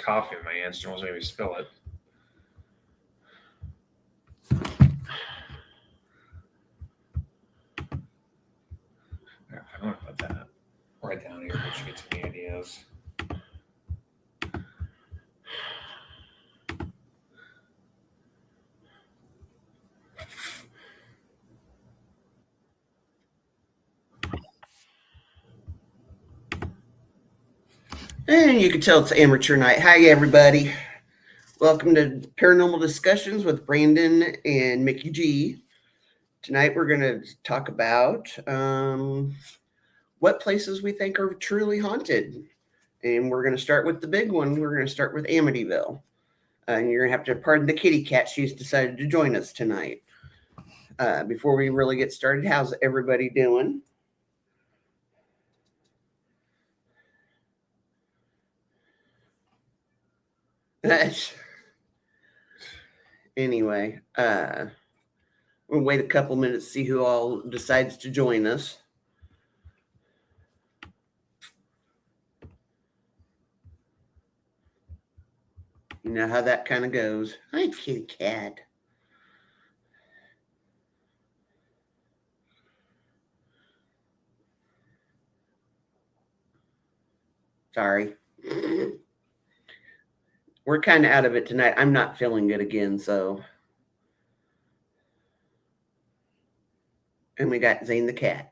coffee in my hands. Don't maybe spill it. I don't know about that. Right down here, which gets me ideas. And you can tell it's amateur night. Hi, everybody. Welcome to Paranormal Discussions with Brandon and Mickey G. Tonight we're going to talk about what places we think are truly haunted. And we're going to start with the big one. We're going to start with Amityville. And you're going to have to pardon the kitty cat. She's decided to join us tonight. Before we really get started, how's everybody doing? Anyway, we'll wait a couple minutes to see who all decides to join us. You know how that kind of goes. Hi, kitty cat. Sorry. We're kind of out of it tonight. I'm not feeling good again, so. And we got Zane the cat.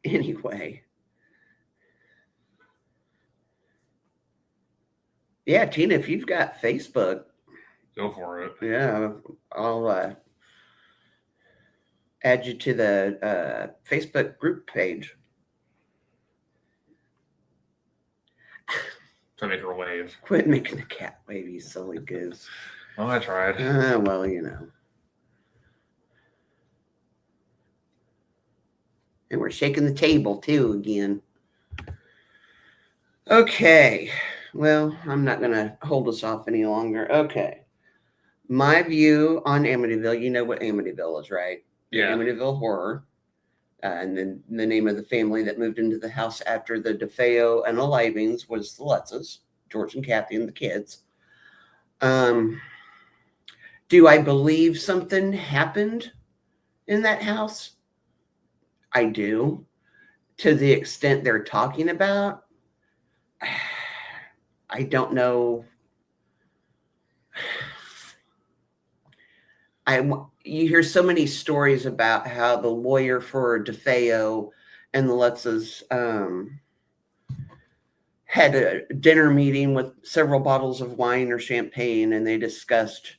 Anyway. Yeah, Tina, if you've got Facebook. Go for it. Yeah, I'll add you to the Facebook group page. To make her wave. Quit making the cat wave, you silly goose. Well, I tried. Well, you know. And we're shaking the table, too, again. Okay. Well, I'm not going to hold us off any longer. Okay. My view on Amityville, you know what Amityville is, right? Yeah. Amityville Horror. And then the name of the family that moved into the house after the DeFeo and the Livings was the Lutzes, George and Kathy and the kids. Do I believe something happened in that house? I do. To the extent they're talking about, I don't know. You hear so many stories about how the lawyer for DeFeo and the Lutzes had a dinner meeting with several bottles of wine or champagne, and they discussed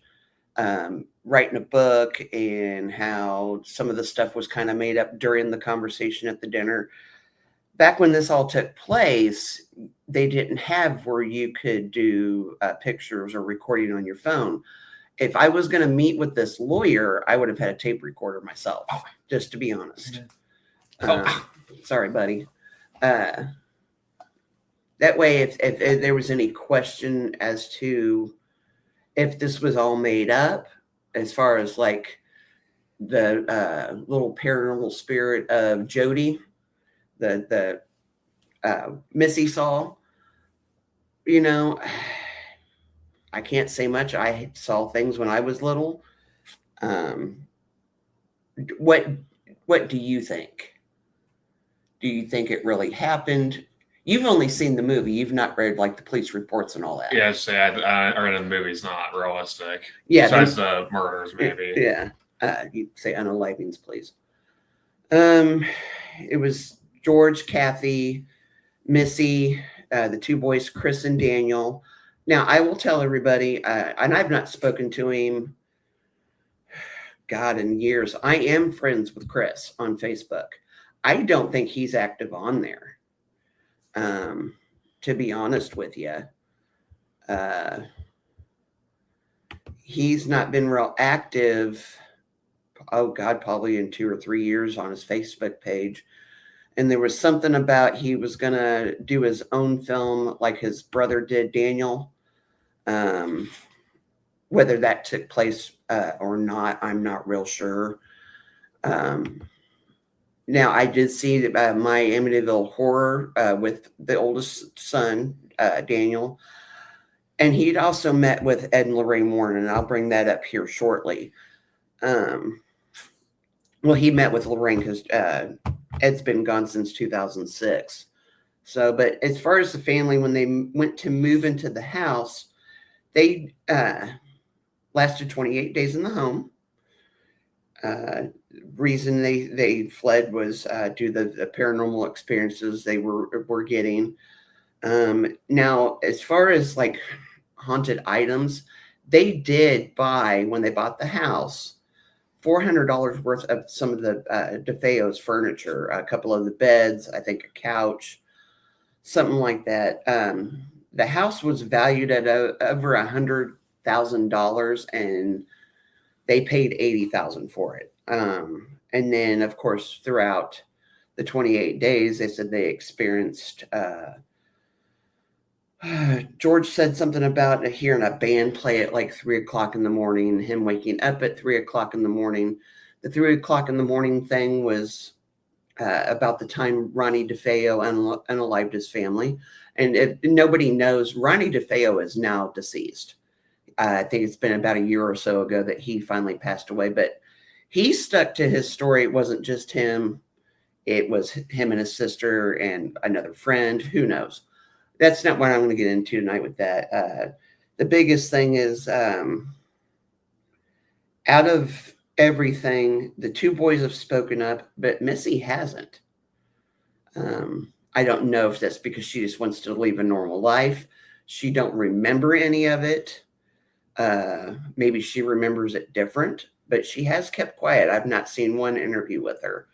writing a book and how some of the stuff was kind of made up during the conversation at the dinner. Back when this all took place, they didn't have where you could do pictures or recording on your phone. If I was going to meet with this lawyer, I would have had a tape recorder myself, just to be honest. Sorry, buddy. That way, if there was any question as to if this was all made up, as far as like the little paranormal spirit of Jody, the Missy saw, you know, I can't say much. I saw things when I was little. What do you think? Do you think it really happened? You've only seen the movie. You've not read like the police reports and all that. Yeah, I read the movie's not realistic. Yeah. Besides the murders, maybe. Yeah. You say unalivings, please. It was George, Kathy, Missy, the two boys, Chris and Daniel. Now, I will tell everybody, and I've not spoken to him, God, in years. I am friends with Chris on Facebook. I don't think he's active on there, to be honest with you. He's not been real active, oh, God, probably in 2 or 3 years on his Facebook page. And there was something about he was going to do his own film like his brother did, Daniel. Whether that took place or not, I'm not real sure. Now, I did see my Amityville Horror with the oldest son, Daniel. And he'd also met with Ed and Lorraine Warren, and I'll bring that up here shortly. Well, he met with Lorraine because Ed's been gone since 2006. So, but as far as the family, when they went to move into the house, they lasted 28 days in the home. Reason they fled was due to the paranormal experiences they were getting. Now, as far as like haunted items, they did buy, when they bought the house, $400 worth of some of the DeFeo's furniture, a couple of the beds, I think a couch, something like that. The house was valued at over $100,000, and they paid $80,000 for it. And then, of course, throughout the 28 days, they said they experienced. George said something about hearing a band play at like 3 o'clock in the morning, him waking up at 3 o'clock in the morning. The 3 o'clock in the morning thing was about the time Ronnie DeFeo unalived his family. And if nobody knows, Ronnie DeFeo is now deceased. I think it's been about a year or so ago that he finally passed away, but he stuck to his story. It wasn't just him. It was him and his sister and another friend. Who knows? That's not what I'm going to get into tonight with that. The biggest thing is out of everything, the two boys have spoken up, but Missy hasn't. I don't know if that's because she just wants to live a normal life. She don't remember any of it. Maybe she remembers it different, but she has kept quiet. I've not seen one interview with her.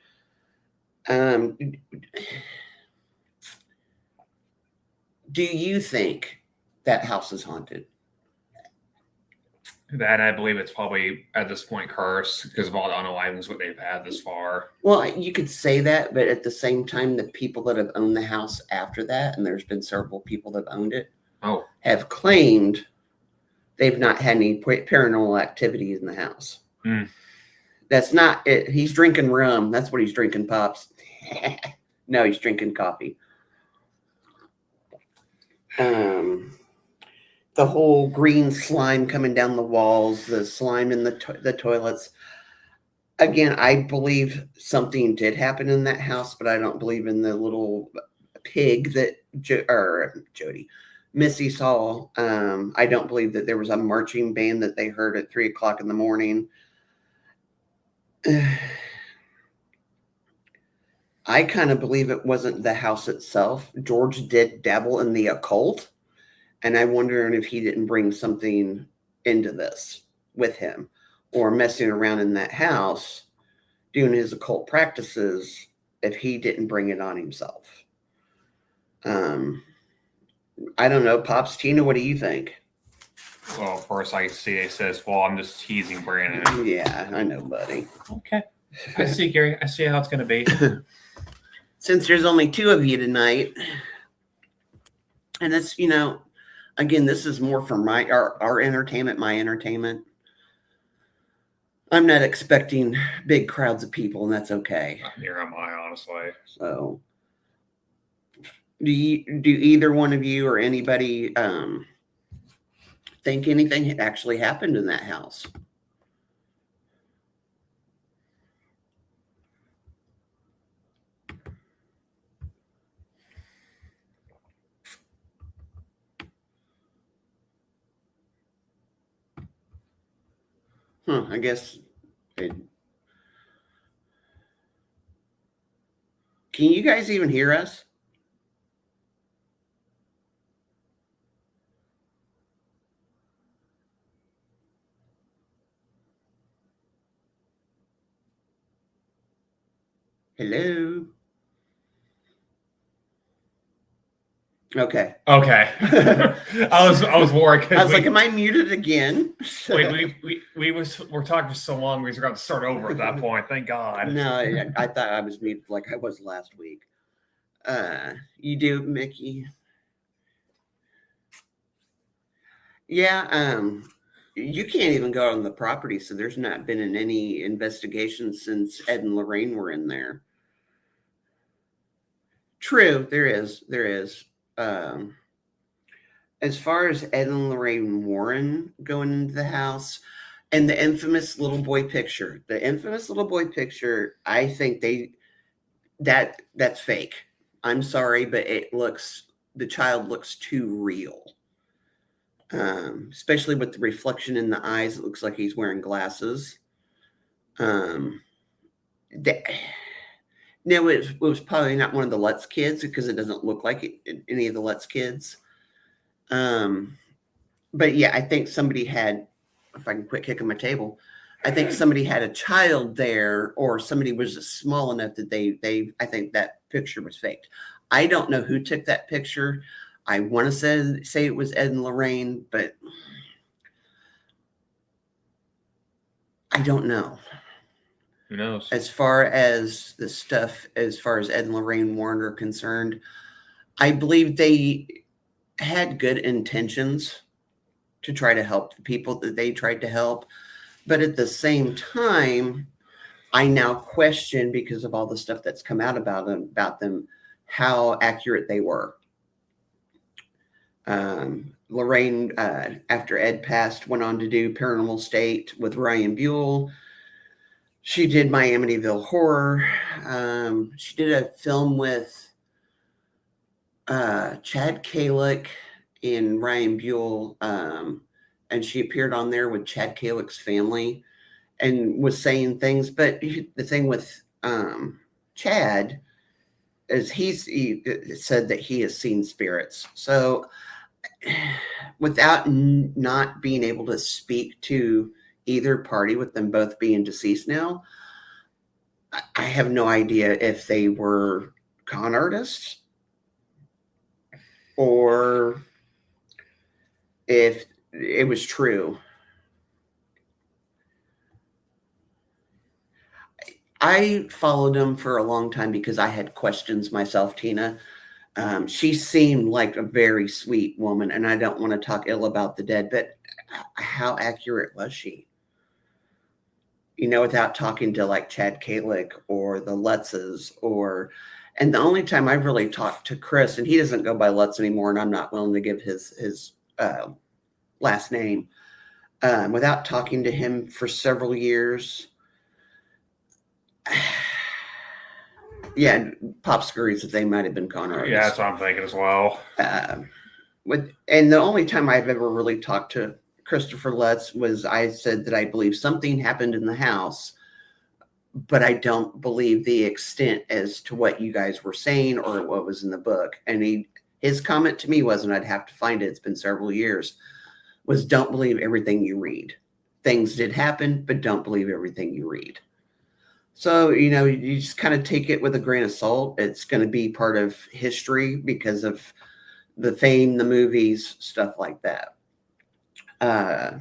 Do you think that house is haunted? That I believe it's probably at this point cursed because of all the unalivings what they've had this far. Well, you could say that, but at the same time, the people that have owned the house after that, and there's been several people that have owned it, have claimed they've not had any paranormal activity in the house. That's not it. He's drinking rum. That's what he's drinking, Pops. No, he's drinking coffee. The whole green slime coming down the walls, the slime in the toilets. Again, I believe something did happen in that house, but I don't believe in the little pig that Jody, Missy saw. I don't believe that there was a marching band that they heard at 3 o'clock in the morning. I kind of believe it wasn't the house itself. George did dabble in the occult, and I'm wondering if he didn't bring something into this with him, or messing around in that house doing his occult practices, if he didn't bring it on himself. I don't know. Pops, Tina, what do you think? Well, first I see it says, well, I'm just teasing Brandon. Yeah, I know, buddy. Okay. I see, Gary. I see how it's going to be. Since there's only two of you tonight, and it's, again, this is more for our entertainment, my entertainment. I'm not expecting big crowds of people, and that's okay. Near am I, honestly. So, do either one of you or anybody think anything had actually happened in that house? I guess. Can you guys even hear us? Hello? Okay. I was worried. I was like, am I muted again? We're talking for so long, we were going to start over at that point. Thank God. No, I thought I was muted like I was last week. You do, Mickey? Yeah, you can't even go on the property, so there's not been any investigation since Ed and Lorraine were in there. True, there is. as far as Ed and Lorraine Warren going into the house and the infamous little boy picture, I think that's fake. I'm sorry, but the child looks too real. Especially with the reflection in the eyes, it looks like he's wearing glasses. No, it was probably not one of the Lutz kids because it doesn't look like any of the Lutz kids. But yeah, I think somebody had, if I can quit kicking my table, I think somebody had a child there, or somebody was small enough that I think that picture was faked. I don't know who took that picture. I want to say it was Ed and Lorraine, but I don't know. Who knows? As far as the stuff, as far as Ed and Lorraine Warren are concerned, I believe they had good intentions to try to help the people that they tried to help. But at the same time, I now question, because of all the stuff that's come out about them, how accurate they were. Lorraine, after Ed passed, went on to do Paranormal State with Ryan Buell. She did My Amityville Horror. She did a film with Chad Kalick and Ryan Buell, and she appeared on there with Chad Kalick's family and was saying things. But the thing with Chad is he said that he has seen spirits. So without not being able to speak to either party, with them both being deceased now, I have no idea if they were con artists or if it was true. I followed them for a long time because I had questions myself, Tina. She seemed like a very sweet woman, and I don't want to talk ill about the dead, but how accurate was she? Without talking to like Chad Kalick or the Lutzes, and the only time I've really talked to Chris, and he doesn't go by Lutz anymore, and I'm not willing to give his last name, without talking to him for several years. Yeah, Pop scurries that they might have been con artists. Yeah, that's what I'm thinking as well. And the only time I've ever really talked to Christopher Lutz was I said that I believe something happened in the house, but I don't believe the extent as to what you guys were saying or what was in the book. And his comment to me was, and I'd have to find it, it's been several years, was don't believe everything you read. Things did happen, but don't believe everything you read. So, you just kind of take it with a grain of salt. It's going to be part of history because of the fame, the movies, stuff like that. As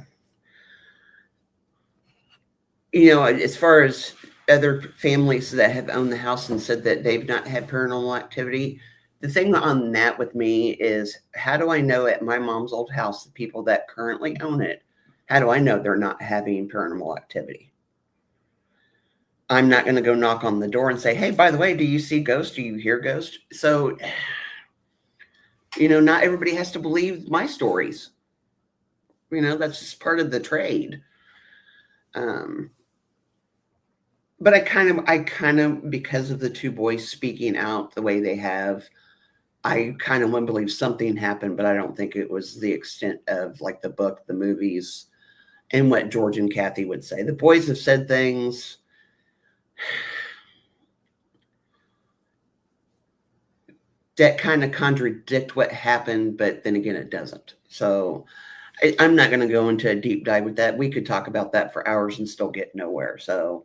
far as other families that have owned the house and said that they've not had paranormal activity, the thing on that with me is, how do I know at my mom's old house, the people that currently own it, how do I know they're not having paranormal activity? I'm not going to go knock on the door and say, hey, by the way, do you see ghosts? Do you hear ghosts? So, not everybody has to believe my stories. That's just part of the trade. But I kind of, because of the two boys speaking out the way they have, I kind of want to believe something happened, but I don't think it was the extent of like the book, the movies, and what George and Kathy would say. The boys have said things that kind of contradict what happened, but then again, it doesn't. So I'm not going to go into a deep dive with that. We could talk about that for hours and still get nowhere. So,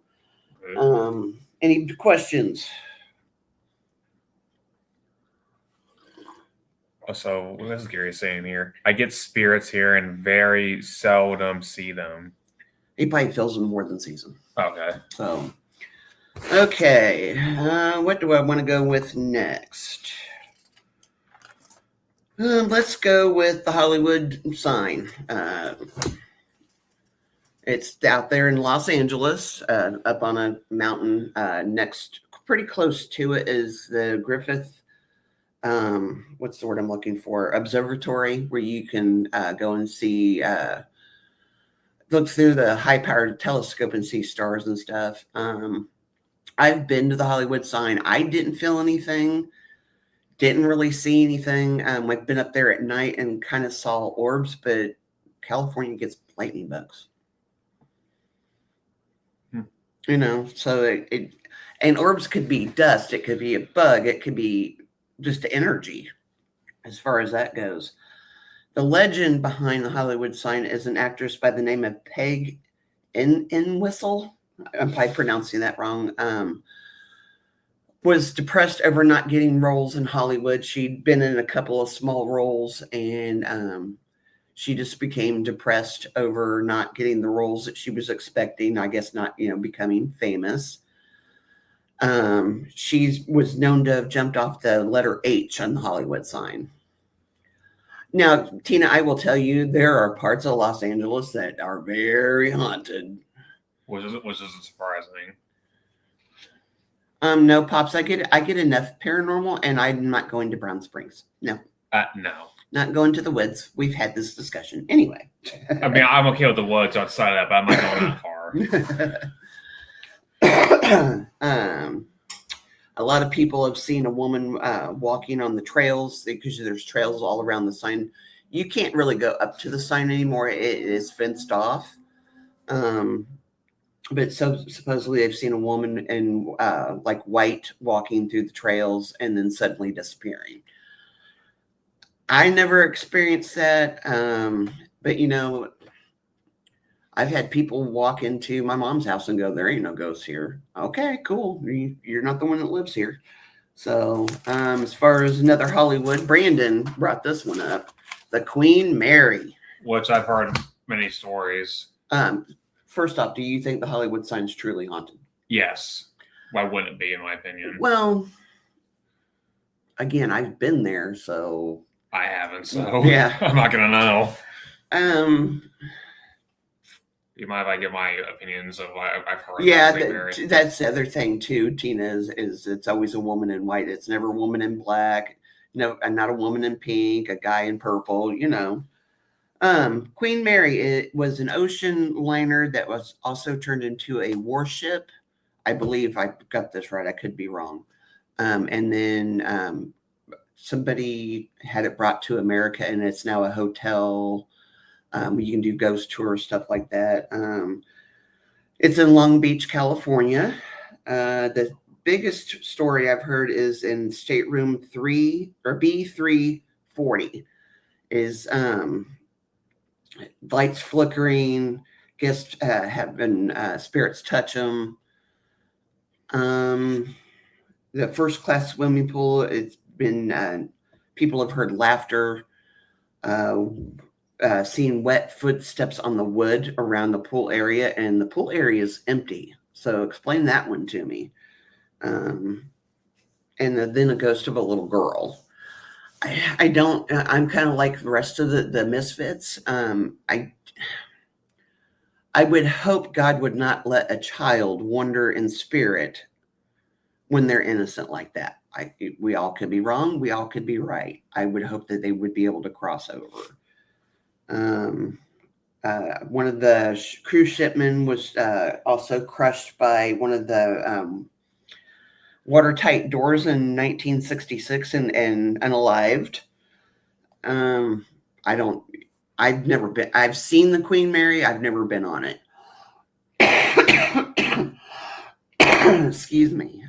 any questions? So what is Gary saying here? I get spirits here and very seldom see them. He probably feels them more than sees them. Okay. So, okay. What do I want to go with next? Let's go with the Hollywood sign. It's out there in Los Angeles, up on a mountain. Pretty close to it is the Griffith what's the word I'm looking for? Observatory, where you can go and see, look through the high-powered telescope and see stars and stuff. I've been to the Hollywood sign. I didn't feel anything. Didn't really see anything. I've been up there at night and kind of saw orbs, but California gets lightning bugs. You know, so and orbs could be dust. It could be a bug. It could be just energy, as far as that goes. The legend behind the Hollywood sign is an actress by the name of Peg Entwistle. I'm probably pronouncing that wrong. Was depressed over not getting roles in Hollywood. She'd been in a couple of small roles, and she just became depressed over not getting the roles that she was expecting. I guess not, becoming famous. She was known to have jumped off the letter H on the Hollywood sign. Now, Tina, I will tell you, there are parts of Los Angeles that are very haunted. Which isn't surprising. No, Pops, I get enough paranormal, and I'm not going to Brown Springs. No. No. Not going to the woods. We've had this discussion. Anyway. I mean, I'm okay with the woods outside of that, but I'm not going that far. A lot of people have seen a woman walking on the trails, because there's trails all around the sign. You can't really go up to the sign anymore. It is fenced off. But supposedly they've seen a woman in like white walking through the trails and then suddenly disappearing. I never experienced that. But I've had people walk into my mom's house and go, there ain't no ghosts here. Okay, cool. You're not the one that lives here. So as far as another Hollywood, Brandon brought this one up. The Queen Mary. Which I've heard many stories. First off, do you think the Hollywood sign is truly haunted? Yes. Why wouldn't it be, in my opinion? Well, again, I've been there, so. I haven't, so yeah. I'm not going to know. You mind if I give my opinions of what I've heard? Yeah, that's the other thing too, Tina, is it's always a woman in white. It's never a woman in black. No, and not a woman in pink, a guy in purple, Queen Mary, it was an ocean liner that was also turned into a warship. I believe I got this right. I could be wrong. And then somebody had it brought to America, and it's now a hotel. You can do ghost tours, stuff like that. It's in Long Beach, California. The biggest story I've heard is in stateroom 3 or B340 is lights flickering, guests having spirits touch them. The first class swimming pool, it's been, people have heard laughter, seen wet footsteps on the wood around the pool area, and the pool area is empty. So explain that one to me. And then a ghost of a little girl. I'm kind of like the rest of the misfits. I would hope God would not let a child wander in spirit when they're innocent like that. We all could be wrong. We all could be right. I would hope that they would be able to cross over. One of the cruise shipmen was also crushed by one of the watertight doors in 1966 and unalived. I've never been. I've seen the Queen Mary. I've never been on it. Excuse me.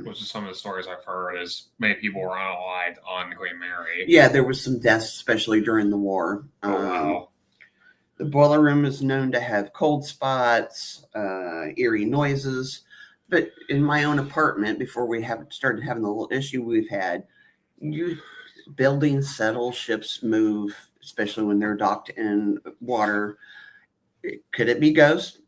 Which is some of the stories I've heard is many people were unalived on Queen Mary. Yeah, there was some deaths, especially during the war. Wow. The boiler room is known to have cold spots, eerie noises. But in my own apartment, before we started having the little issue we've had, buildings settle, ships move, especially when they're docked in water. Could it be ghosts?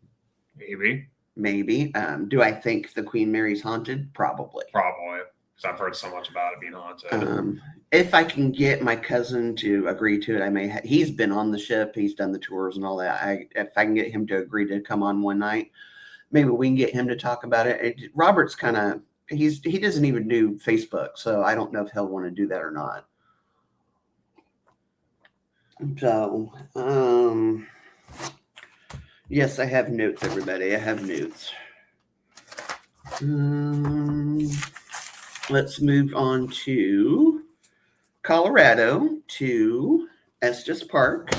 Maybe. Do I think the Queen Mary's haunted? Probably. Because I've heard so much about it being haunted. If I can get my cousin to agree to it, he's been on the ship. He's done the tours and all that. If I can get him to agree to come on one night, maybe we can get him to talk about it. Robert's kind of he doesn't even do Facebook, so I don't know if he'll want to do that or not. So, yes, I have notes, everybody. I have notes. Let's move on to Colorado, to Estes Park,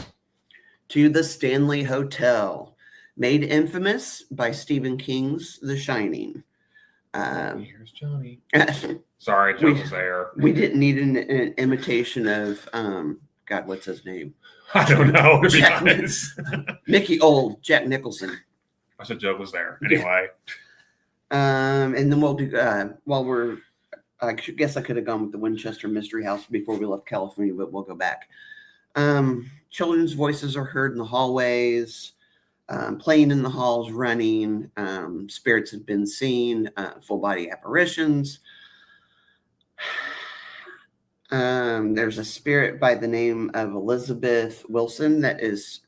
to the Stanley Hotel, made infamous by Stephen King's The Shining. Here's Johnny. Sorry, Joe was there. We didn't need an imitation of God, what's his name? I don't know, to be honest. Jack Nicholson. I said Joe was there. Anyway. And then we'll do while we're I guess I could have gone with the Winchester Mystery House before we left California, but we'll go back. Children's voices are heard in the hallways, playing in the halls, running. Spirits have been seen, full body apparitions. There's a spirit by the name of Elizabeth Wilson that is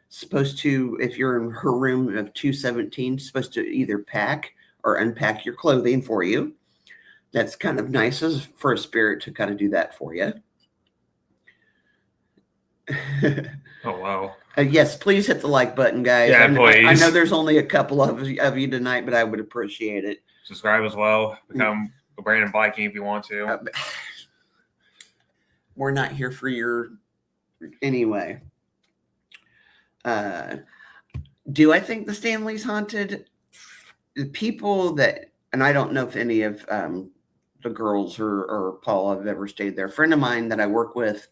supposed to, if you're in her room of 217, supposed to either pack or unpack your clothing for you. That's kind of nice as for a spirit to kind of do that for you. Oh, wow. Yes, please hit the like button, guys. Yeah, please. I know there's only a couple of you tonight, but I would appreciate it. Subscribe as well. Become a Brandon Viking if you want to. We're not here for your... Anyway. Do I think the Stanley's haunted? The people that... And I don't know if any of the girls or Paul have ever stayed there. A friend of mine that I work with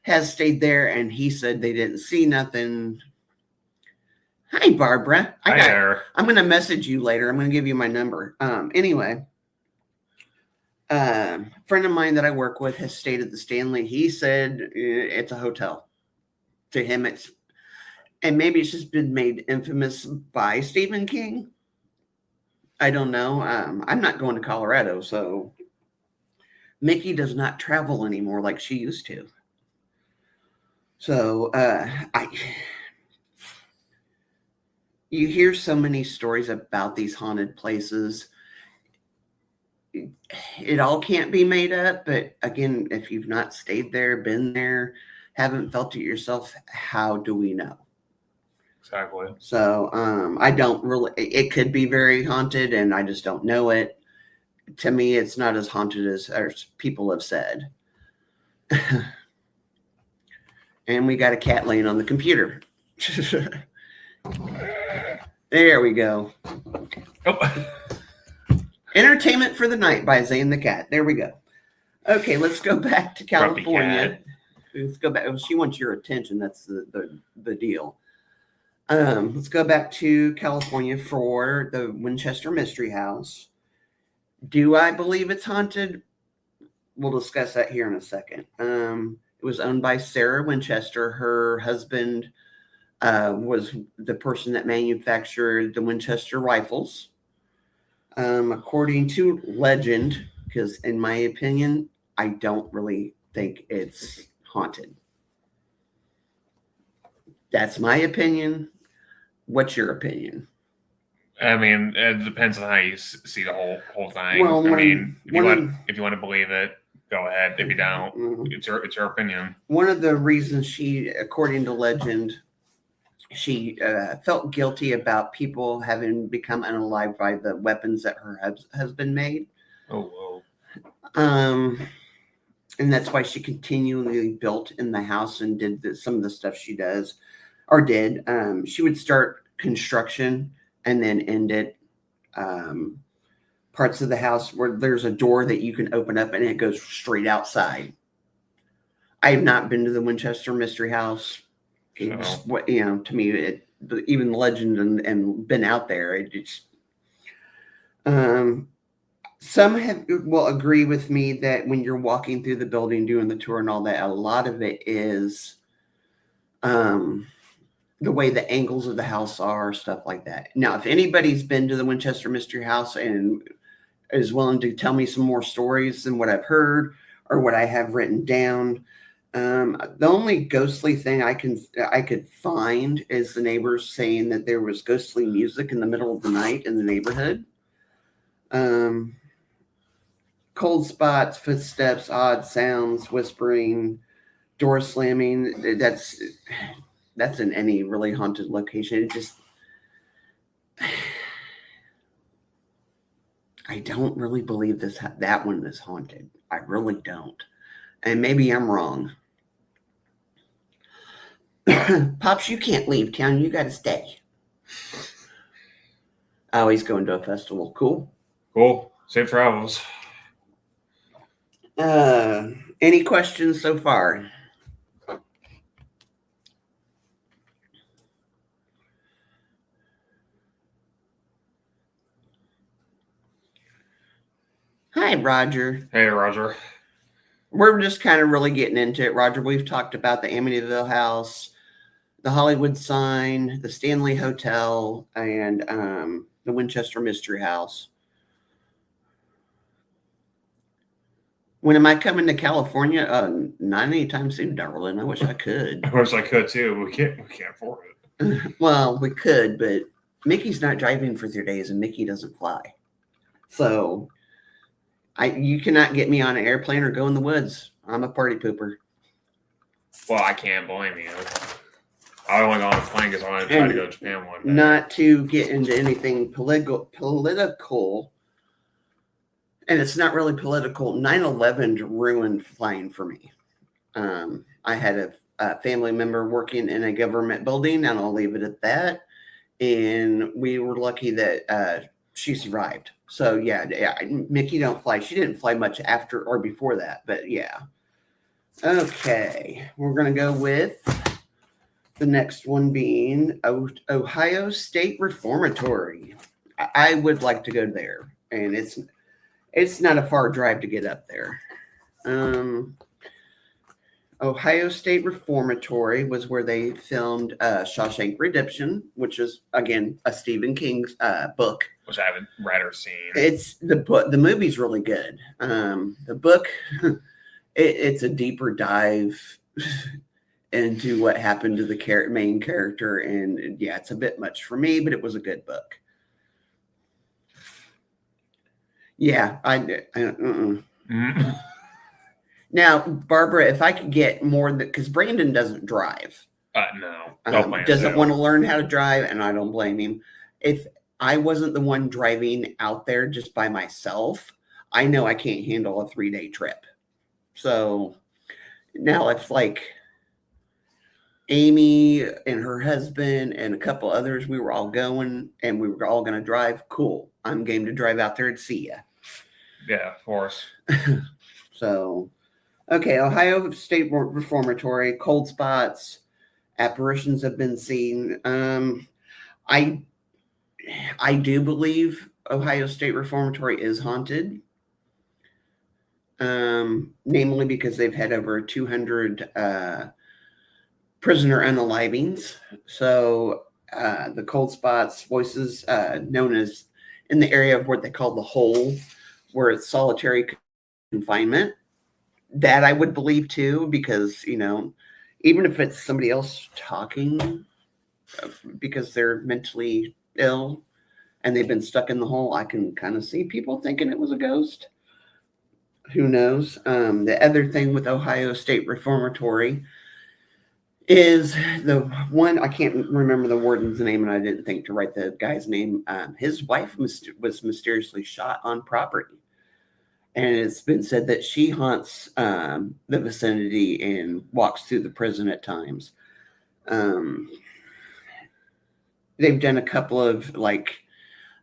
has stayed there, and he said they didn't see nothing. Hi, Barbara. I'm going to message you later. I'm going to give you my number. Anyway, friend of mine that I work with has stayed at the Stanley. He said it's a hotel. To him, and maybe it's just been made infamous by Stephen King. I don't know. I'm not going to Colorado, so Mickey does not travel anymore like she used to. So you hear so many stories about these haunted places. It all can't be made up, but again, if you've not stayed there, been there, haven't felt it yourself, how do we know? Exactly. So I don't really, it could be very haunted and I just don't know it. To me, it's not as haunted as people have said. And we got a cat laying on the computer. There we go. Oh. Entertainment for the Night by Zane the Cat. There we go. Okay, let's go back to California. Let's go back. She wants your attention. That's the deal. Let's go back to California for the Winchester Mystery House. Do I believe it's haunted? We'll discuss that here in a second. It was owned by Sarah Winchester. Her husband was the person that manufactured the Winchester rifles. According to legend, because in my opinion, I don't really think it's haunted. That's my opinion. What's your opinion? I mean, it depends on how you see the whole thing. Well, if you want to believe it, go ahead. If you don't, it's your opinion. One of the reasons she, according to legend, she felt guilty about people having become unalive by the weapons that her husband made. Oh, whoa. And that's why she continually built in the house and did some of the stuff she does or did. She would start construction and then end it. Parts of the house where there's a door that you can open up and it goes straight outside. I have not been to the Winchester Mystery House. To me, even legend and been out there. Some will agree with me that when you're walking through the building, doing the tour and all that, a lot of it is the way the angles of the house are, stuff like that. Now, if anybody's been to the Winchester Mystery House and is willing to tell me some more stories than what I've heard or what I have written down, the only ghostly thing I could find is the neighbors saying that there was ghostly music in the middle of the night in the neighborhood. cold spots, footsteps, odd sounds, whispering, door slamming. That's in any really haunted location. It just, I don't really believe that one is haunted. I really don't. And maybe I'm wrong. Pops, you can't leave town. You got to stay. Oh, he's going to a festival. Cool. Cool. Safe travels. Any questions so far? Hi, Roger. Hey, Roger. We're just kind of really getting into it, Roger. We've talked about the Amityville house, the Hollywood sign, the Stanley Hotel, and the Winchester Mystery House. When am I coming to California? Not anytime soon, darling. I wish I could. I wish I could too, but we can't afford it. Well, we could, but Mickey's not driving for 3 days, and Mickey doesn't fly. So you cannot get me on an airplane or go in the woods. I'm a party pooper. Well, I can't blame you. I only go on a plane because I want to try to go to Japan one day. Not to get into anything political, and it's not really political. 9/11 ruined flying for me. I had a family member working in a government building, and I'll leave it at that. And we were lucky that she survived. So yeah, Mickey don't fly. She didn't fly much after or before that, but yeah. Okay, we're gonna go with the next one being Ohio State Reformatory. I would like to go there, and it's not a far drive to get up there. Ohio State Reformatory was where they filmed Shawshank Redemption, which is, again, a Stephen King's book. Which I haven't read or seen. It's the book. The movie's really good. The book, it's a deeper dive into what happened to the main character. And yeah, it's a bit much for me, but it was a good book. Yeah, Now, Barbara, if I could get more, because Brandon doesn't drive. No. Doesn't want to learn how to drive, and I don't blame him. If I wasn't the one driving out there just by myself, I know I can't handle a 3-day trip. So now if like Amy and her husband and a couple others, we were all going and we were all going to drive, cool. I'm game to drive out there and see ya. Yeah, of course. So, okay, Ohio State Reformatory, cold spots, apparitions have been seen. I do believe Ohio State Reformatory is haunted, namely because they've had over 200 prisoner unalivings. So the cold spots, voices known as in the area of what they call the hole, where it's solitary confinement. That I would believe too, because, even if it's somebody else talking because they're mentally ill and they've been stuck in the hole, I can kind of see people thinking it was a ghost. Who knows? The other thing with Ohio State Reformatory is the one, I can't remember the warden's name, and I didn't think to write the guy's name. His wife was mysteriously shot on property. And it's been said that she haunts the vicinity and walks through the prison at times. They've done a couple of, I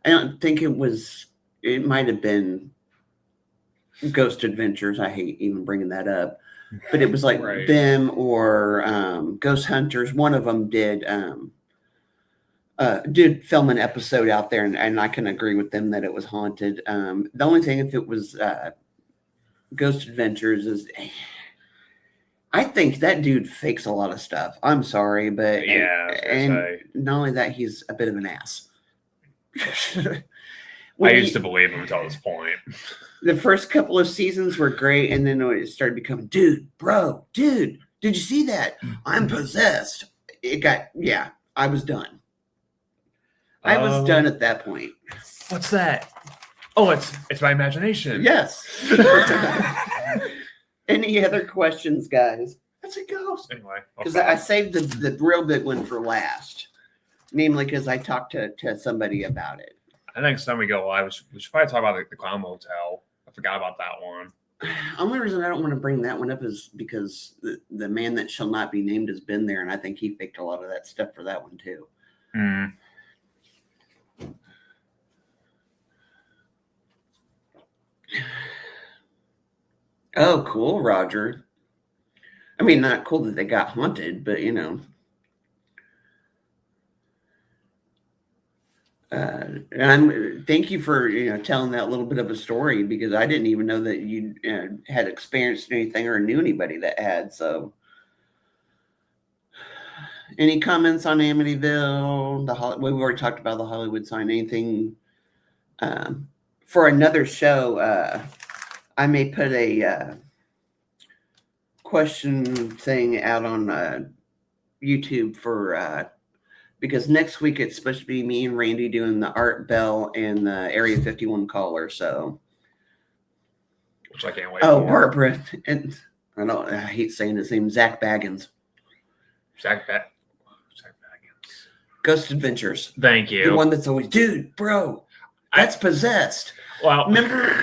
don't think it might have been Ghost Adventures. I hate even bringing that up. But it was like Right. them or Ghost Hunters. One of them did film an episode out there, and I can agree with them that it was haunted. The only thing, if it was Ghost Adventures, is I think that dude fakes a lot of stuff. I'm sorry, but Yeah, I was gonna say. not only that, he's a bit of an ass. I used to believe him until this point. The first couple of seasons were great, and then it started becoming, dude, did you see that? I'm possessed. I was done. I was done at that point. What's that? Oh, it's my imagination. Yes. Any other questions, guys? That's a ghost. Anyway, Because I saved the real big one for last. Namely, because I talked to somebody about it. I think time we go live, we should probably talk about the Clown Motel. I forgot about that one. Only reason I don't want to bring that one up is because the man that shall not be named has been there, and I think he faked a lot of that stuff for that one too. Mm. Oh, cool, Roger. I mean, not cool that they got haunted, but you know. And thank you for telling that little bit of a story, because I didn't even know that you had experienced anything or knew anybody that had. So, any comments on Amityville? We've already talked about the Hollywood sign. Anything for another show? I may put a question thing out on YouTube for. Because next week it's supposed to be me and Randy doing the Art Bell and the Area 51 caller. So, which I can't wait. Oh, for. Barbara, and I hate saying his name, Zach Baggins. Zach Baggins. Ghost Adventures. Thank you. The one that's always, dude, bro, that's possessed. Well, remember?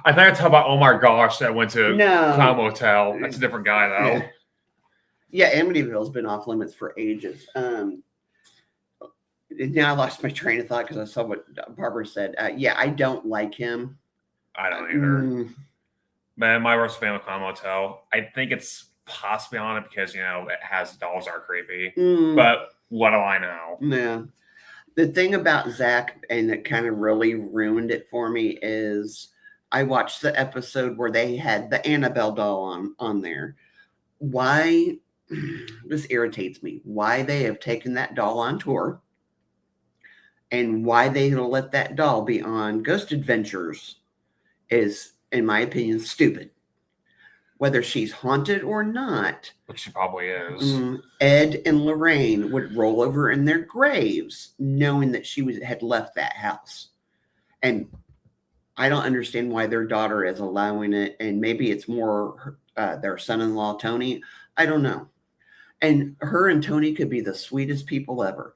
I think I talked about Omar Gosh that went to No. Clown Motel. That's a different guy though. Yeah, Amityville's been off limits for ages. Now I lost my train of thought because I saw what Barbara said. Yeah, I don't like him. I don't either. Man, my worst fan of Clown Motel. I think it's possibly on it because it has dolls are creepy. But what do I know? Yeah. The thing about Zach, and it kind of really ruined it for me, is I watched the episode where they had the Annabelle doll on there. Why? This irritates me. Why they have taken that doll on tour, and why they let that doll be on Ghost Adventures is, in my opinion, stupid. Whether she's haunted or not, which she probably is, Ed and Lorraine would roll over in their graves knowing that she had left that house. And I don't understand why their daughter is allowing it. And maybe it's more their son-in-law, Tony. I don't know. And her and Tony could be the sweetest people ever.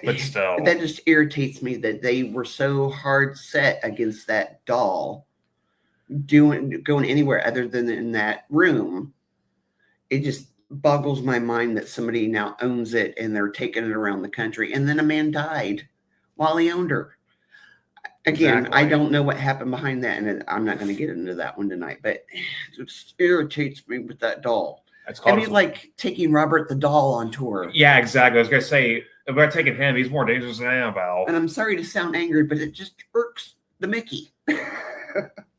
But still, that just irritates me that they were so hard set against that doll going anywhere other than in that room. It just boggles my mind that somebody now owns it and they're taking it around the country. And then a man died while he owned her. Again, exactly. I don't know what happened behind that, and I'm not going to get into that one tonight, but it just irritates me with that doll. It'd be like taking Robert the doll on tour. Yeah, exactly. I was going to say, if we're taking him, he's more dangerous than Annabelle. And I'm sorry to sound angry, but it just irks the Mickey.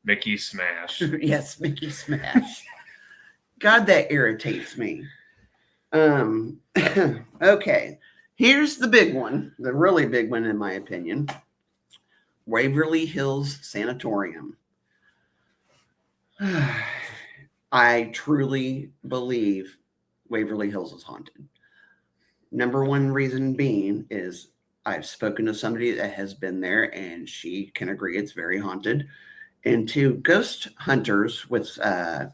Mickey Smash. Yes, Mickey Smash. God, that irritates me. Okay, here's the big one, the really big one in my opinion. Waverly Hills Sanatorium. I truly believe Waverly Hills is haunted. Number one reason being is I've spoken to somebody that has been there and she can agree it's very haunted. And two, ghost hunters with, God,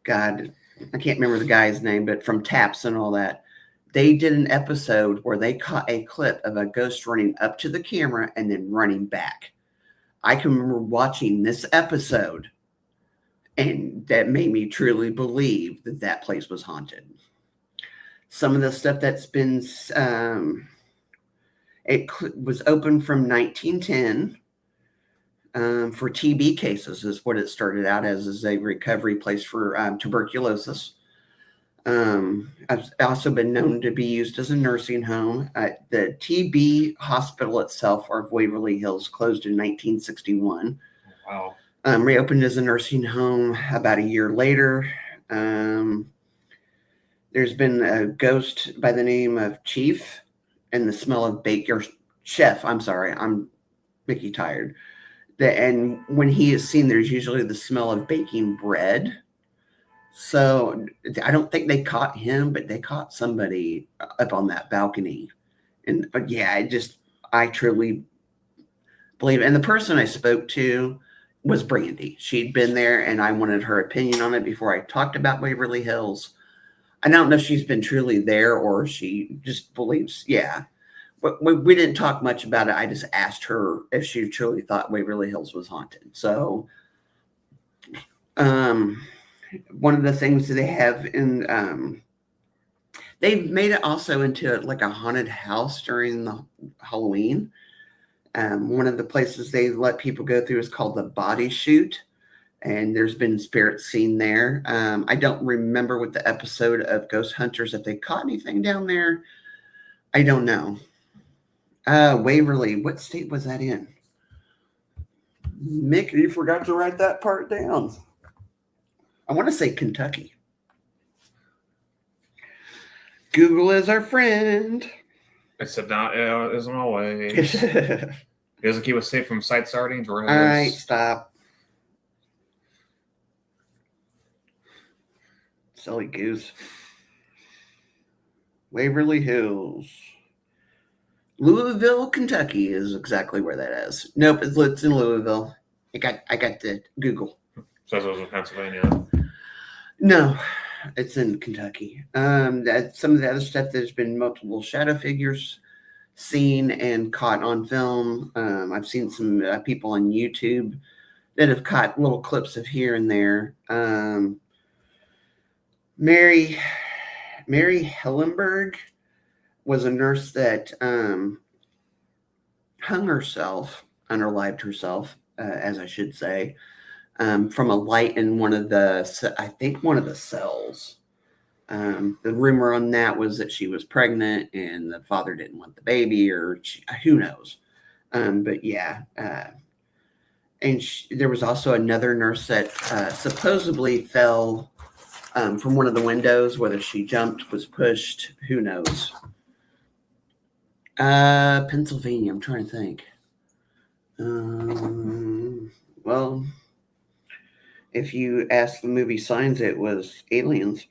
I can't remember the guy's name, but from Taps and all that, they did an episode where they caught a clip of a ghost running up to the camera and then running back. I can remember watching this episode, and that made me truly believe that that place was haunted. Some of the stuff that's been, it was open from 1910 for TB cases is what it started out as a recovery place for tuberculosis. I've also been known to be used as a nursing home. The TB hospital itself, of Waverly Hills, closed in 1961. Wow. Reopened as a nursing home about a year later. There's been a ghost by the name of Chief and the smell of bacon. Chef, I'm sorry, I'm Mickey tired. And when he is seen, there's usually the smell of baking bread. So I don't think they caught him, but they caught somebody up on that balcony. And yeah, I truly believe it. And the person I spoke to was Brandy. She'd been there, and I wanted her opinion on it before I talked about Waverly Hills. I don't know if she's been truly there or she just believes, yeah. But we didn't talk much about it. I just asked her if she truly thought Waverly Hills was haunted. So, one of the things that they have in, they've made it also into like a haunted house during the Halloween. One of the places they let people go through is called the Body Chute, and there's been spirits seen there. I don't remember with the episode of Ghost Hunters if they caught anything down there. I don't know. Waverly, what state was that in? Mick, you forgot to write that part down. I want to say Kentucky. Google is our friend. Except not, it isn't always. It doesn't keep us safe from site starting. All right, stop. Silly goose. Waverly Hills. Louisville, Kentucky is exactly where that is. Nope, it's in Louisville. I got the Google. So it was in Pennsylvania. No, it's in Kentucky. That some of the other stuff, there's been multiple shadow figures seen and caught on film. I've seen some people on YouTube that have caught little clips of here and there. Mary Hellenberg was a nurse that hung herself, unalived herself, as I should say, from a light in one of the cells. The rumor on that was that she was pregnant and the father didn't want the baby, or who knows. But yeah, and there was also another nurse that supposedly fell from one of the windows. Whether she jumped, was pushed, who knows. Pennsylvania, I'm trying to think. Well, if you ask the movie Signs, it was aliens.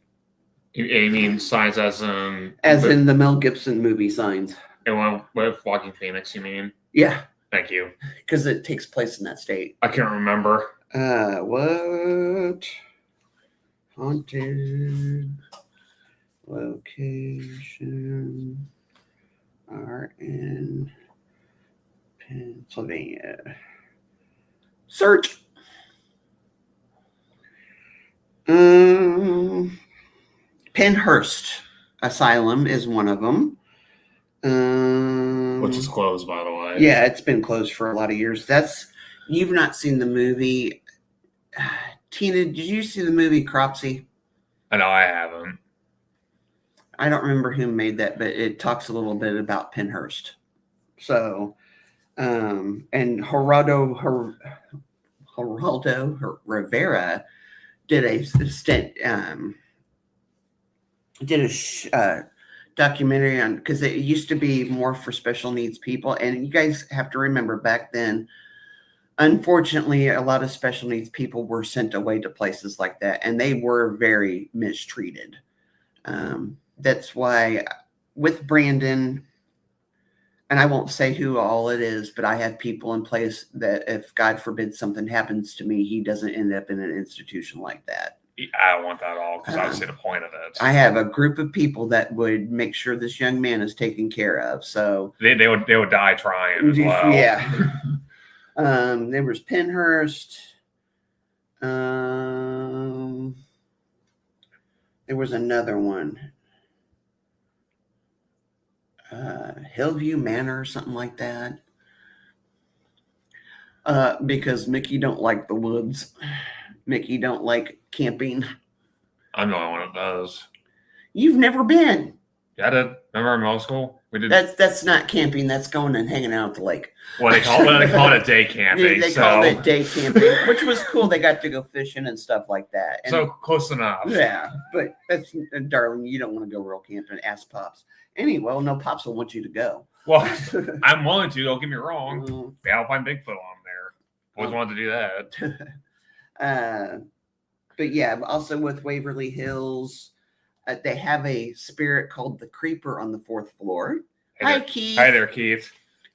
You mean Signs as in... As in the Mel Gibson movie Signs. And one with Walking Phoenix, you mean? Yeah. Thank you. Because it takes place in that state. I can't remember. What? Haunted location are in Pennsylvania. Search. Penhurst Asylum is one of them. Which is closed, by the way. Yeah, it's been closed for a lot of years. You've not seen the movie. Tina, did you see the movie Cropsey? I know I haven't. I don't remember who made that, but it talks a little bit about Penhurst. So, and Geraldo Rivera did a stint, did a documentary on, because it used to be more for special needs people. And you guys have to remember back then, unfortunately, a lot of special needs people were sent away to places like that, and they were very mistreated. That's why with Brandon, and I won't say who all it is, but I have people in place that if God forbid something happens to me, he doesn't end up in an institution like that. I don't want that at all, because I don't see the point of it. I have a group of people that would make sure this young man is taken care of. So they would die trying as well. Yeah. There was Penhurst. There was another one. Hillview Manor or something like that. Because Mickey don't like the woods. Mickey don't like camping. I'm the only one that does. You've never been. Yeah, I did. Remember in middle school? We did. That's not camping. That's going and hanging out at the lake. Well, they call it day camping. They called it day camping, which was cool. They got to go fishing and stuff like that. And, so close enough. Yeah, but that's, darling, you don't want to go real camping. Ask Pops. Anyway, no, Pops will want you to go. Well, I'm willing to. Don't get me wrong. Yeah, I'll find Bigfoot on there. Always wanted to do that. But yeah, also with Waverly Hills, they have a spirit called the Creeper on the 4th floor. Hey Hi, there. Keith. Hi there, Keith.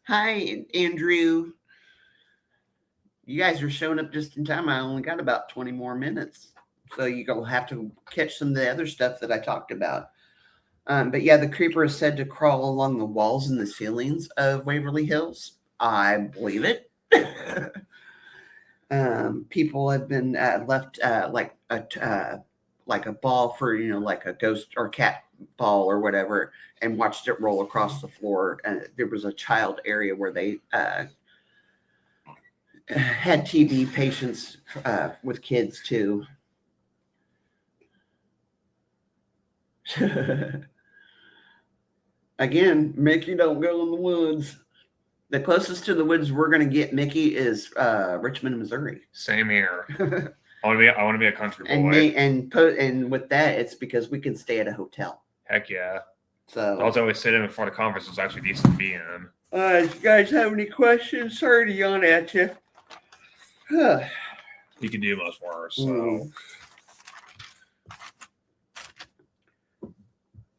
Hi, Andrew. you guys are showing up just in time. I only got about 20 more minutes. So you'll have to catch some of the other stuff that I talked about. But yeah, the creeper is said to crawl along the walls and the ceilings of Waverly Hills. I believe it. People have been left like a ball for, like a ghost or cat ball or whatever, and watched it roll across the floor. There was a child area where they had TB patients with kids too. Again, Mickey don't go in the woods. The closest to the woods we're going to get Mickey is Richmond, Missouri. Same here. I want to be a country boy. And with that, it's because we can stay at a hotel. Heck yeah. So I was always sitting in before the conference was actually decent to be in. If you guys have any questions, sorry to yawn at you. You can do much worse. So.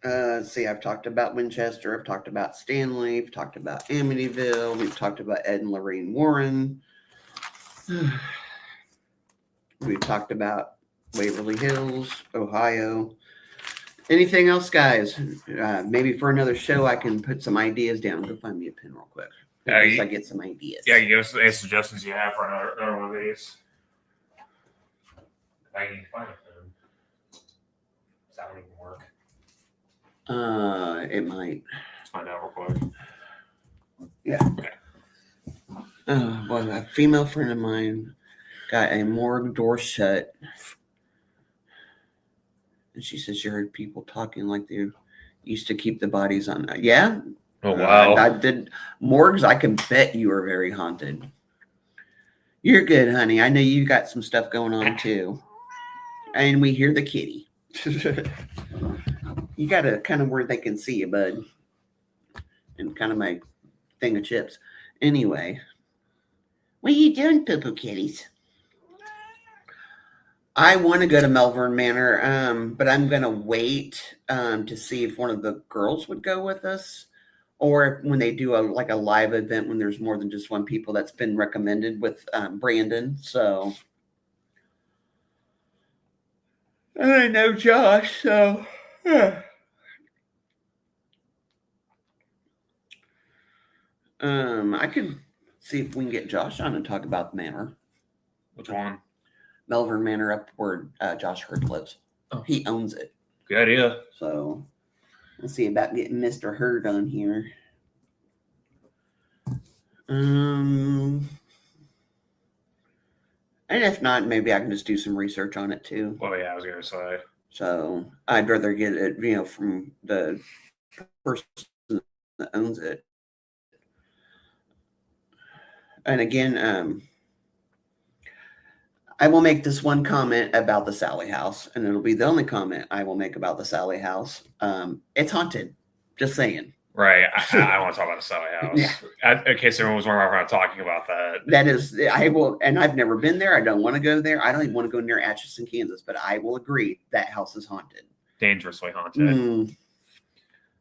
Let's see, I've talked about Winchester, I've talked about Stanley, I've talked about Amityville, we've talked about Ed and Lorraine Warren. We've talked about Waverly Hills, Ohio. Anything else, guys? Maybe for another show, I can put some ideas down. Go find me a pen real quick. I get some ideas. Yeah, you give us any suggestions you have for another one of these. I can find a pen. That won't even work. It might. Let's find out real quick. Yeah. Okay. Well, a female friend of mine got a morgue door shut, and she says she heard people talking like they used to keep the bodies on. Yeah. Oh wow. I did morgues. I can bet you are very haunted. You're good, honey. I know you got some stuff going on too, and we hear the kitty. You got to kind of where they can see you, bud. And kind of my thing of chips. Anyway. What are you doing, poo-poo kitties? I want to go to Melbourne Manor, but I'm going to wait to see if one of the girls would go with us. Or when they do a live event when there's more than just one people that's been recommended with Brandon. So. I know Josh, so. I could see if we can get Josh on and talk about the manor. Which one? Melbourne Manor, up where Josh Hurd lives. Oh. He owns it. Good idea. So let's see about getting Mr. Hurd on here. And if not, maybe I can just do some research on it too. Well, yeah, I was gonna say. So I'd rather get it, from the person that owns it. And again, I will make this one comment about the Sally House, and it'll be the only comment I will make about the Sally House. It's haunted. Just saying. Right. I want to talk about the Sally House. Yeah. In case everyone was wondering why we're not talking about that. That is, I will, and I've never been there. I don't want to go there. I don't even want to go near Atchison, Kansas, but I will agree that house is haunted. Dangerously haunted.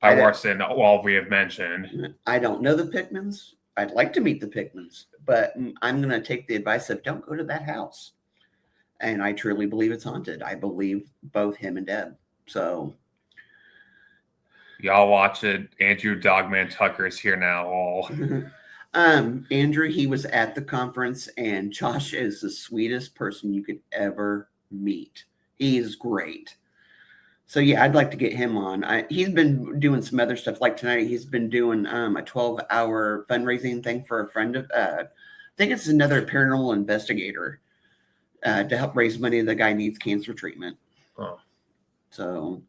I watched it all we have mentioned. I don't know the Pickmans. I'd like to meet the Pickmans, but I'm going to take the advice of don't go to that house. And I truly believe it's haunted. I believe both him and Deb. So. Y'all watch it. Andrew Dogman Tucker is here now. All. Andrew, he was at the conference, and Josh is the sweetest person you could ever meet. He is great. So yeah, I'd like to get him on. He's been doing some other stuff. Like tonight, he's been doing a 12-hour fundraising thing for a friend of. I think it's another paranormal investigator to help raise money. The guy needs cancer treatment. Oh. So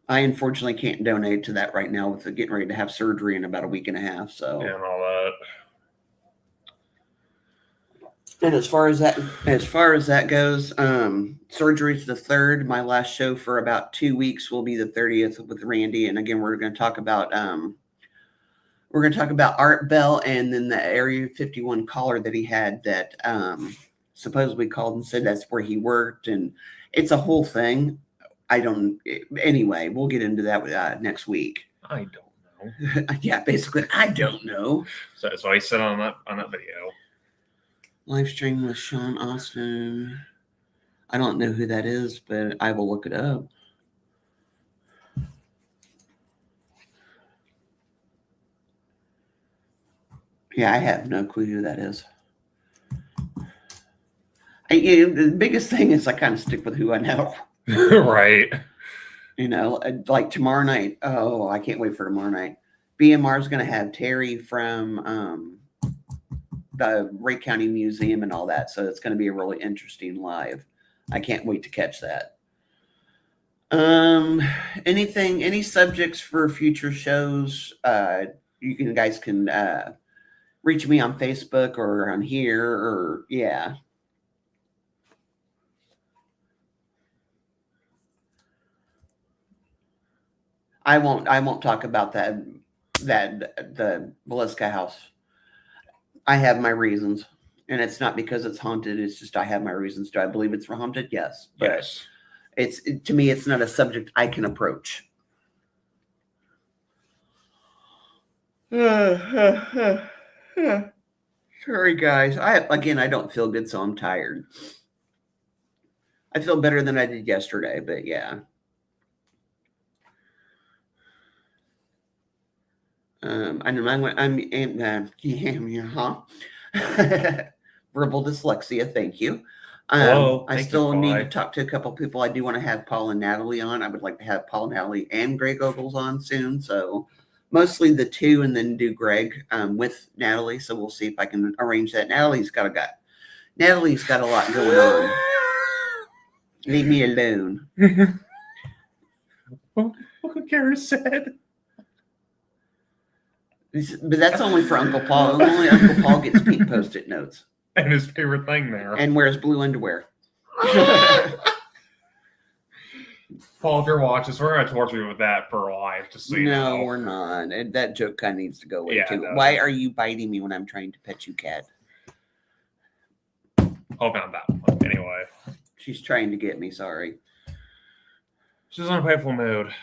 I unfortunately can't donate to that right now with getting ready to have surgery in about a week and a half. So yeah, and all that. And as far as that goes, surgery's the 3rd. My last show for about 2 weeks will be the 30th with Randy. And again, we're going to talk about Art Bell and then the Area 51 caller that he had that supposedly called and said that's where he worked, and it's a whole thing. Anyway, we'll get into that next week. I don't know. Yeah, basically, I don't know. So he said on that video. Live stream with Sean Austin. I don't know who that is, but I will look it up. Yeah, I have no clue who that is. The biggest thing is I kind of stick with who I know. Right. Like tomorrow night. Oh, I can't wait for tomorrow night. BMR is going to have Terry from the Ray County Museum and all that. So it's going to be a really interesting live. I can't wait to catch that. Any subjects for future shows? You guys can reach me on Facebook or on here, or yeah. I won't talk about the Villisca house. I have my reasons, and it's not because it's haunted. It's just I have my reasons. Do I believe it's haunted? Yes. But yes. To me, it's not a subject I can approach. Sorry, guys. I don't feel good, so I'm tired. I feel better than I did yesterday, but yeah. Verbal dyslexia. Thank you. I still need to talk to a couple people. I do want to have Paul and Natalie on. I would like to have Paul, Natalie, and Greg Ogles on soon. So mostly the two, and then do Greg with Natalie. So we'll see if I can arrange that. Natalie's got a lot going on. Leave me alone. What Kara said. But that's only for Uncle Paul. Only Uncle Paul gets pink Post-it notes. And his favorite thing there. And wears blue underwear. Paul, if you're watching this, we're going to torture you with that for life. Just so you know. No, we're not. And that joke kind of needs to go away, too. No. Why are you biting me when I'm trying to pet you, cat? Hope not that one. Anyway. She's trying to get me, sorry. She's in a playful mood.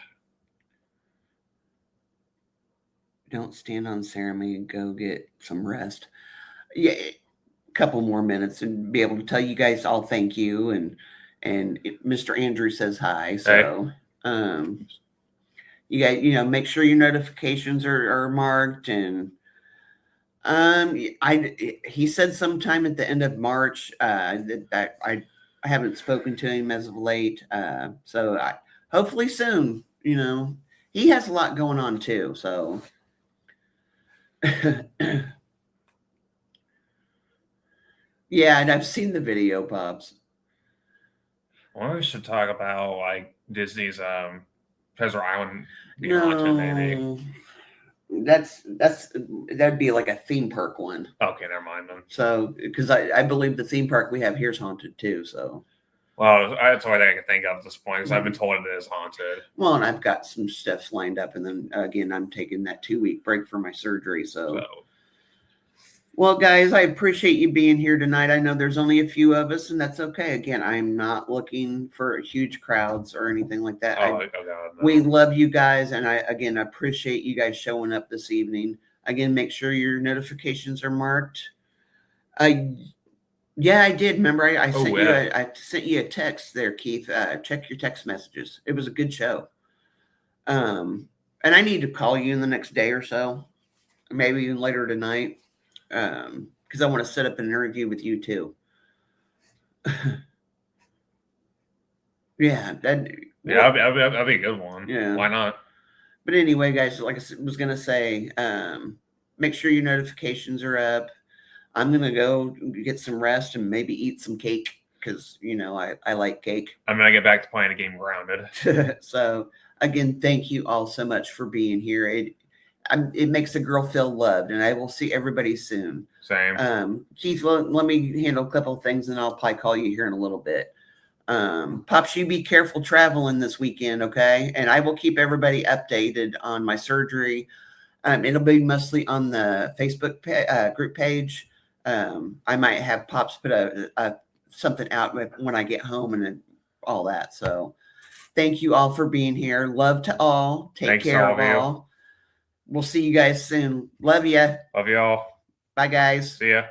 Don't stand on ceremony and go get some rest. Yeah, a couple more minutes and be able to tell you guys all thank you. And Mr. Andrew says hi. So you guys, make sure your notifications are marked. And he said sometime at the end of March that I haven't spoken to him as of late. So hopefully soon. He has a lot going on too. So. Yeah, and I've seen the video, Pops. Well, we should talk about like Disney's Treasure Island being haunted, maybe. That'd be like a theme park one. Okay, never mind then. So, because I believe the theme park we have here is haunted too. So. Well, that's all I can think of at this point because I've been told it is haunted. Well, and I've got some stuff lined up, and then again, I'm taking that 2-week break for my surgery. So. Well, guys, I appreciate you being here tonight. I know there's only a few of us, and that's okay. Again, I'm not looking for huge crowds or anything like that. God, no. We love you guys, and I appreciate you guys showing up this evening. Again, make sure your notifications are marked. Yeah, I did. Remember, I sent you a text there, Keith. Check your text messages. It was a good show. And I need to call you in the next day or so, maybe even later tonight, because I want to set up an interview with you too. Yeah, that'd be a good one. Yeah, why not? But anyway, guys, like I was gonna say, make sure your notifications are up. I'm going to go get some rest and maybe eat some cake because, I like cake. I'm going to get back to playing a game Grounded. So, again, thank you all so much for being here. It makes a girl feel loved, and I will see everybody soon. Same. Keith, let me handle a couple of things, and I'll probably call you here in a little bit. Pops, you be careful traveling this weekend, okay? And I will keep everybody updated on my surgery. It'll be mostly on the Facebook group page. I might have Pops put something out when I get home and all that. So thank you all for being here. Love to all. Take care of all. We'll see you guys soon. Love ya. Love y'all. Bye, guys. See ya.